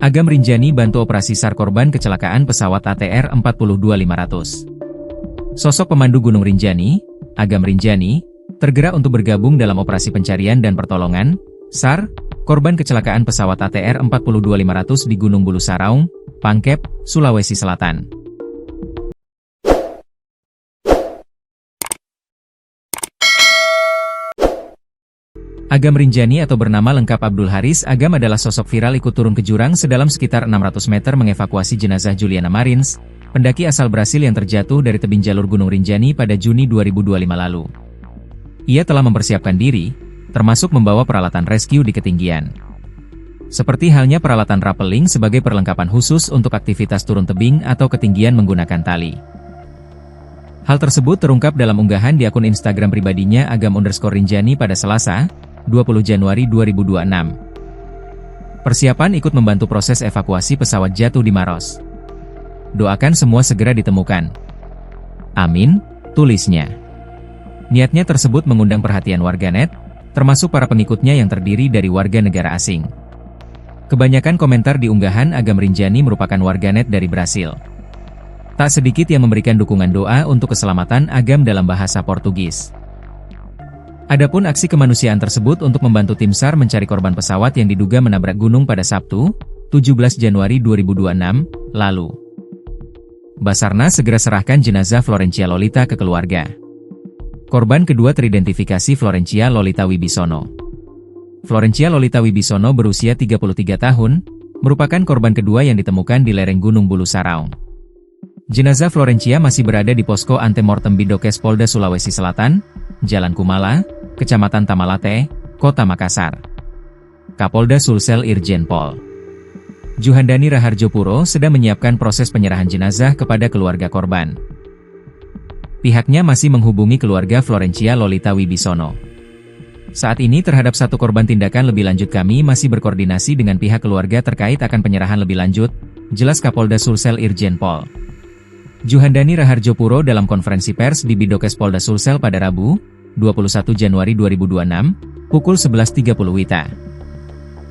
Agam Rinjani bantu operasi SAR korban kecelakaan pesawat ATR 42500. Sosok pemandu Gunung Rinjani, Agam Rinjani, tergerak untuk bergabung dalam operasi pencarian dan pertolongan, SAR, korban kecelakaan pesawat ATR 42500 di Gunung Bulu Saraung, Pangkep, Sulawesi Selatan. Agam Rinjani atau bernama lengkap Abdul Haris Agam adalah sosok viral ikut turun ke jurang sedalam sekitar 600 meter mengevakuasi jenazah Juliana Marins, pendaki asal Brasil yang terjatuh dari tebing jalur Gunung Rinjani pada Juni 2025 lalu. Ia telah mempersiapkan diri, termasuk membawa peralatan rescue di ketinggian. Seperti halnya peralatan rappelling sebagai perlengkapan khusus untuk aktivitas turun tebing atau ketinggian menggunakan tali. Hal tersebut terungkap dalam unggahan di akun Instagram pribadinya Agam_Rinjani pada Selasa, 20 Januari 2026. Persiapan ikut membantu proses evakuasi pesawat jatuh di Maros. Doakan semua segera ditemukan. Amin, tulisnya. Niatnya tersebut mengundang perhatian warganet, termasuk para pengikutnya yang terdiri dari warga negara asing. Kebanyakan komentar di unggahan Agam Rinjani merupakan warganet dari Brasil. Tak sedikit yang memberikan dukungan doa untuk keselamatan Agam dalam bahasa Portugis. Adapun aksi kemanusiaan tersebut untuk membantu tim SAR mencari korban pesawat yang diduga menabrak gunung pada Sabtu, 17 Januari 2026, lalu. Basarnas segera serahkan jenazah Florencia Lolita ke keluarga. Korban kedua teridentifikasi Florencia Lolita Wibisono. Florencia Lolita Wibisono berusia 33 tahun, merupakan korban kedua yang ditemukan di lereng Gunung Bulu Saraung. Jenazah Florencia masih berada di posko antemortem Bidokes Polda Sulawesi Selatan, Jalan Kumala, Kecamatan Tamalate, Kota Makassar. Kapolda Sulsel Irjen Pol Juhandani Raharjopuro sedang menyiapkan proses penyerahan jenazah kepada keluarga korban. Pihaknya masih menghubungi keluarga Florencia Lolita Wibisono. Saat ini terhadap satu korban tindakan lebih lanjut kami masih berkoordinasi dengan pihak keluarga terkait akan penyerahan lebih lanjut, jelas Kapolda Sulsel Irjen Pol Juhandani Raharjopuro dalam konferensi pers di Bidokes Polda Sulsel pada Rabu, 21 Januari 2026, pukul 11.30 WITA.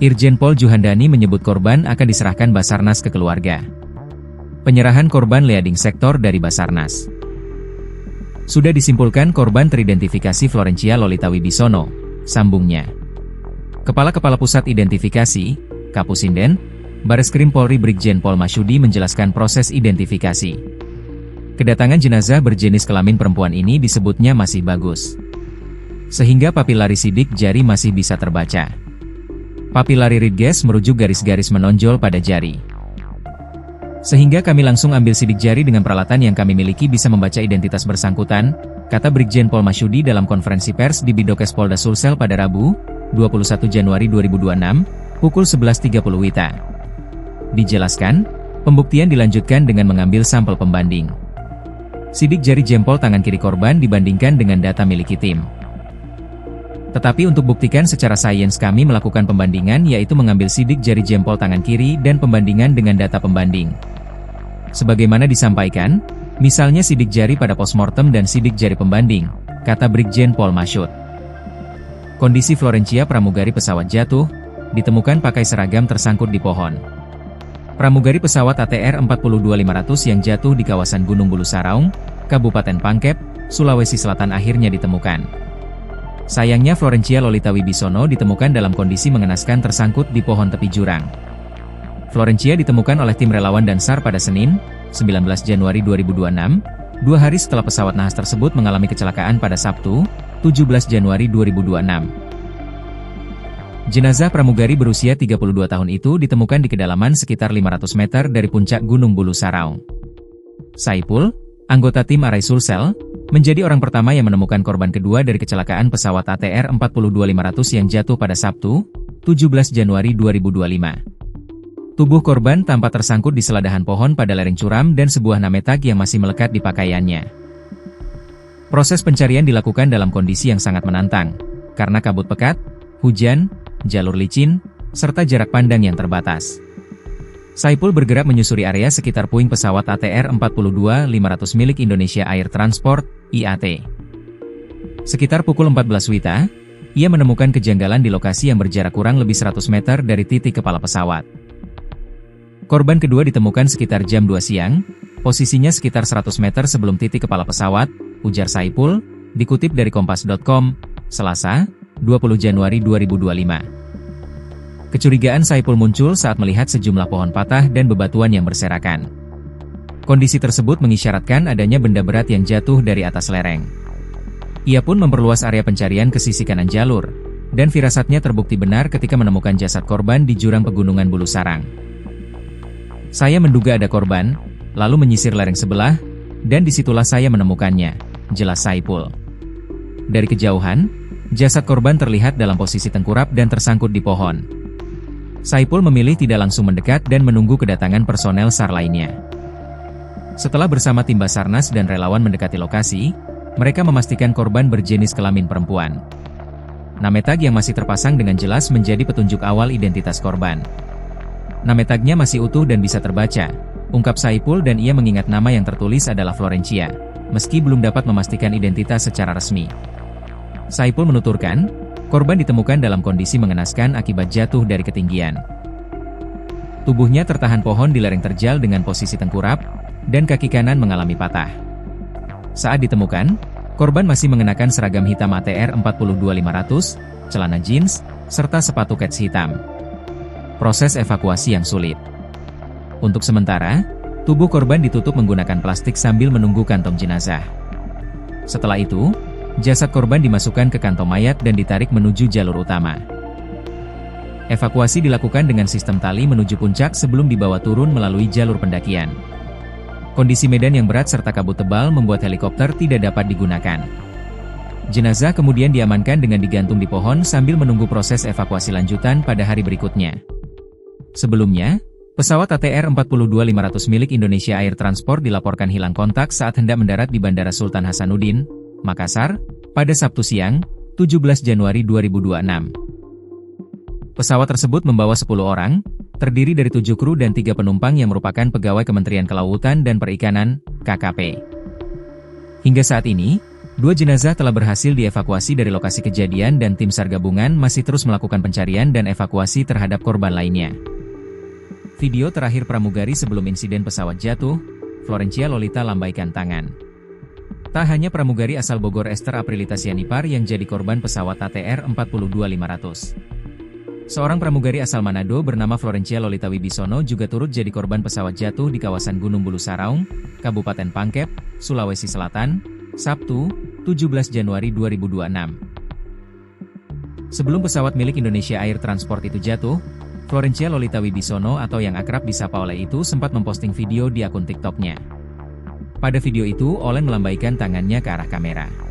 Irjen Pol Juhandani menyebut korban akan diserahkan Basarnas ke keluarga. Penyerahan korban leading sektor dari Basarnas. Sudah disimpulkan korban teridentifikasi Florencia Lolita Wibisono, sambungnya. Kepala Pusat Identifikasi, Kapusinden, Bareskrim Polri Brigjen Pol Masyudi menjelaskan proses identifikasi. Kedatangan jenazah berjenis kelamin perempuan ini disebutnya masih bagus. Sehingga papilari sidik jari masih bisa terbaca. Papilari Ridges merujuk garis-garis menonjol pada jari. Sehingga kami langsung ambil sidik jari dengan peralatan yang kami miliki bisa membaca identitas bersangkutan, kata Brigjen Pol Masyudi dalam konferensi pers di Bidokes Polda Sulsel pada Rabu, 21 Januari 2026, pukul 11.30 WITA. Dijelaskan, pembuktian dilanjutkan dengan mengambil sampel pembanding. Sidik jari jempol tangan kiri korban dibandingkan dengan data miliki tim. Tetapi untuk buktikan secara sains kami melakukan pembandingan yaitu mengambil sidik jari jempol tangan kiri dan pembandingan dengan data pembanding. Sebagaimana disampaikan, misalnya sidik jari pada postmortem dan sidik jari pembanding, kata Brigjen Pol Masyud. Kondisi Florencia pramugari pesawat jatuh, ditemukan pakai seragam tersangkut di pohon. Pramugari pesawat ATR 42500 yang jatuh di kawasan Gunung Bulu Saraung, Kabupaten Pangkep, Sulawesi Selatan akhirnya ditemukan. Sayangnya Florencia Lolita Wibisono ditemukan dalam kondisi mengenaskan tersangkut di pohon tepi jurang. Florencia ditemukan oleh tim relawan dan SAR pada Senin, 19 Januari 2026, 2 hari setelah pesawat nahas tersebut mengalami kecelakaan pada Sabtu, 17 Januari 2026. Jenazah pramugari berusia 32 tahun itu ditemukan di kedalaman sekitar 500 meter dari puncak Gunung Bulu Saraung. Saipul, anggota tim Arai Sulsel, menjadi orang pertama yang menemukan korban kedua dari kecelakaan pesawat ATR 42500 yang jatuh pada Sabtu, 17 Januari 2025. Tubuh korban tampak tersangkut di seladahan pohon pada lereng curam dan sebuah nametak yang masih melekat di pakaiannya. Proses pencarian dilakukan dalam kondisi yang sangat menantang, karena kabut pekat, hujan, jalur licin, serta jarak pandang yang terbatas. Saipul bergerak menyusuri area sekitar puing pesawat ATR 42500 milik Indonesia Air Transport, IAT. Sekitar pukul 14 WITA, ia menemukan kejanggalan di lokasi yang berjarak kurang lebih 100 meter dari titik kepala pesawat. Korban kedua ditemukan sekitar jam 2 siang, posisinya sekitar 100 meter sebelum titik kepala pesawat, ujar Saipul, dikutip dari Kompas.com, Selasa, 20 Januari 2025. Kecurigaan Saipul muncul saat melihat sejumlah pohon patah dan bebatuan yang berserakan. Kondisi tersebut mengisyaratkan adanya benda berat yang jatuh dari atas lereng. Ia pun memperluas area pencarian ke sisi kanan jalur, dan firasatnya terbukti benar ketika menemukan jasad korban di jurang pegunungan Bulu Sarang. Saya menduga ada korban, lalu menyisir lereng sebelah, dan disitulah saya menemukannya, jelas Saipul. Dari kejauhan, jasad korban terlihat dalam posisi tengkurap dan tersangkut di pohon. Saipul memilih tidak langsung mendekat dan menunggu kedatangan personel SAR lainnya. Setelah bersama tim Basarnas dan relawan mendekati lokasi, mereka memastikan korban berjenis kelamin perempuan. Name tag yang masih terpasang dengan jelas menjadi petunjuk awal identitas korban. Name tagnya masih utuh dan bisa terbaca, ungkap Saipul, dan ia mengingat nama yang tertulis adalah Florencia, meski belum dapat memastikan identitas secara resmi. Saipul menuturkan, korban ditemukan dalam kondisi mengenaskan akibat jatuh dari ketinggian. Tubuhnya tertahan pohon di lereng terjal dengan posisi tengkurap, dan kaki kanan mengalami patah. Saat ditemukan, korban masih mengenakan seragam hitam ATR 42500, celana jeans, serta sepatu kets hitam. Proses evakuasi yang sulit. Untuk sementara, tubuh korban ditutup menggunakan plastik sambil menunggu kantong jenazah. Setelah itu, jasad korban dimasukkan ke kantong mayat dan ditarik menuju jalur utama. Evakuasi dilakukan dengan sistem tali menuju puncak sebelum dibawa turun melalui jalur pendakian. Kondisi medan yang berat serta kabut tebal membuat helikopter tidak dapat digunakan. Jenazah kemudian diamankan dengan digantung di pohon sambil menunggu proses evakuasi lanjutan pada hari berikutnya. Sebelumnya, pesawat ATR 42500 milik Indonesia Air Transport dilaporkan hilang kontak saat hendak mendarat di Bandara Sultan Hasanuddin, Makassar, pada Sabtu siang, 17 Januari 2026. Pesawat tersebut membawa 10 orang, terdiri dari 7 kru dan 3 penumpang yang merupakan pegawai Kementerian Kelautan dan Perikanan, KKP. Hingga saat ini, 2 jenazah telah berhasil dievakuasi dari lokasi kejadian dan tim SAR gabungan masih terus melakukan pencarian dan evakuasi terhadap korban lainnya. Video terakhir pramugari sebelum insiden pesawat jatuh, Florencia Lolita lambaikan tangan. Tak hanya pramugari asal Bogor Esther Aprilita Sianipar yang jadi korban pesawat ATR 42500. Seorang pramugari asal Manado bernama Florencia Lolita Wibisono juga turut jadi korban pesawat jatuh di kawasan Gunung Bulu Saraung, Kabupaten Pangkep, Sulawesi Selatan, Sabtu, 17 Januari 2026. Sebelum pesawat milik Indonesia Air Transport itu jatuh, Florencia Lolita Wibisono atau yang akrab disapa Oleh itu sempat memposting video di akun TikTok-nya. Pada video itu, Olen melambaikan tangannya ke arah kamera.